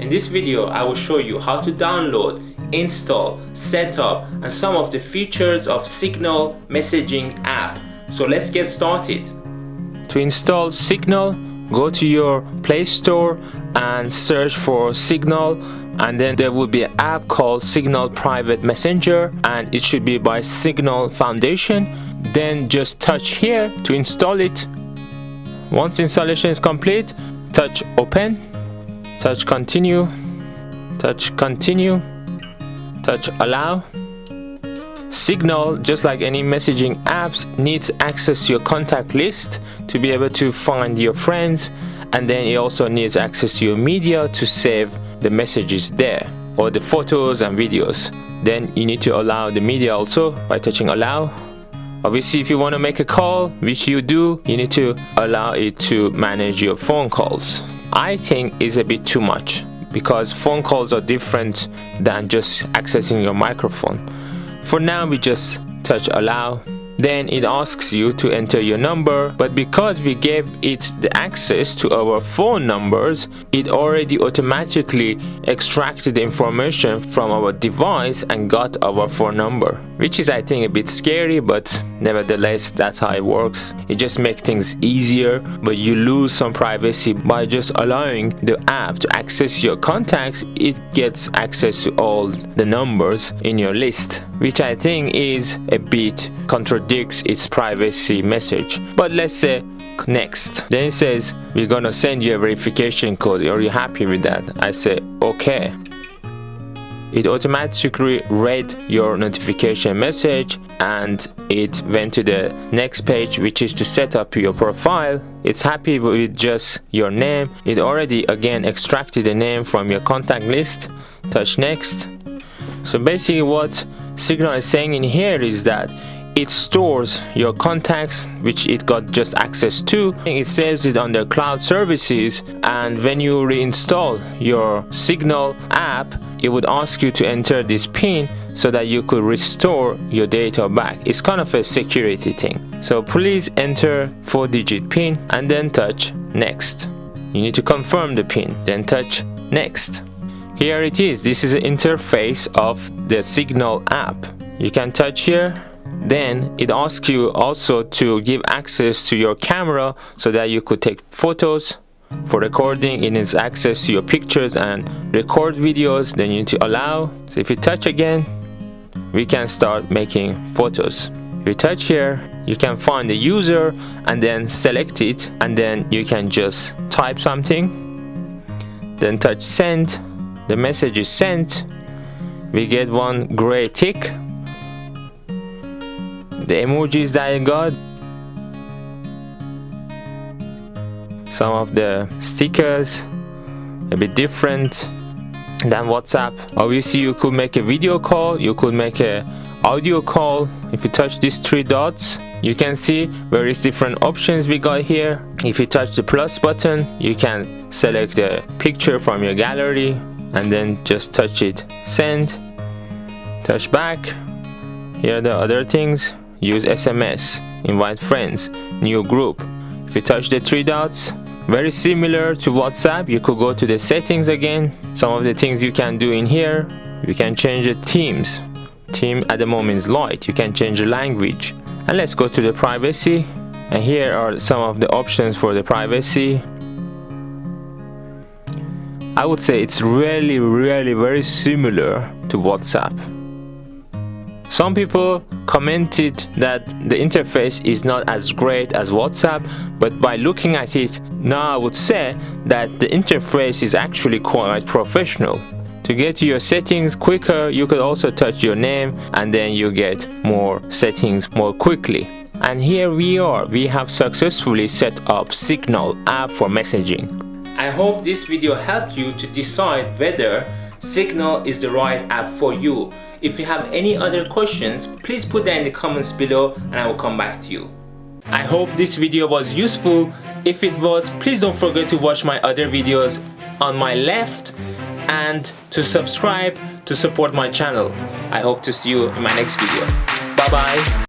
In this video, I will show you how to download, install, set up, and some of the features of Signal messaging app. So let's get started. To install Signal, go to your Play Store and search for Signal, and then there will be an app called Signal Private Messenger, and it should be by Signal Foundation. Then just touch here to install it. Once installation is complete, touch Open, touch Continue, touch Allow. Signal, just like any messaging apps, needs access to your contact list to be able to find your friends, and then it also needs access to your media to save the messages there, or the photos and videos. Then you need to allow the media also by touching Allow. Obviously, if you want to make a call, which you do, you need to allow it to manage your phone calls. I think it's a bit too much because phone calls are different than just accessing your microphone. For now, we just touch Allow. Then it asks you to enter your number, but because we gave it the access to our phone numbers, it already automatically extracted the information from our device and got our phone number, which is, I think, a bit scary, but nevertheless, that's how it works. It just makes things easier, but you lose some privacy by just allowing the app to access your contacts. It gets access to all the numbers in your list, which I think is a bit contradicts its privacy message. But let's say next. Then it says we're gonna send you a verification code. Are you happy with that? I say okay. It automatically read your notification message and it went to the next page, which is to set up your profile. It's happy with just your name. It already again extracted the name from your contact list. Touch next. So basically what Signal is saying in here is that it stores your contacts, which it got just access to. It saves it on their cloud services, and when you reinstall your Signal app, it would ask you to enter this PIN so that you could restore your data back. It's kind of a security thing. So please enter 4-digit PIN and then touch next. You need to confirm the PIN, then touch next. Here it is. This is the interface of the Signal app. You can touch here. Then it asks you also to give access to your camera so that you could take photos. For recording, it needs access to your pictures and record videos. Then you need to allow. So if you touch again, we can start making photos. If you touch here, you can find the user and then select it, and then you can just type something. Then touch send. The message is sent. We get one gray tick. The emojis that I got, some of the stickers a bit different than WhatsApp. Obviously, you could make a video call, you could make a audio call. If you touch these 3 dots, you can see various different options we got here. If you touch the plus button, you can select a picture from your gallery and then just touch it, send, touch back. Here are the other things. Use SMS, invite friends, new group. If you touch the 3 dots, very similar to WhatsApp, you could go to the settings again. Some of the things you can do in here, you can change the themes. Theme at the moment is light. You can change the language. And let's go to the privacy. And here are some of the options for the privacy. I would say it's really very similar to WhatsApp. Some people commented that the interface is not as great as WhatsApp, but by looking at it now, I would say that the interface is actually quite professional. To get to your settings quicker, you could also touch your name and then you get more settings more quickly. And here we are. We have successfully set up Signal app for messaging. I hope this video helped you to decide whether Signal is the right app for you. If you have any other questions, please put that in the comments below and I will come back to you. I hope this video was useful. If it was, please don't forget to watch my other videos on my left and to subscribe to support my channel. I hope to see you in my next video. Bye bye.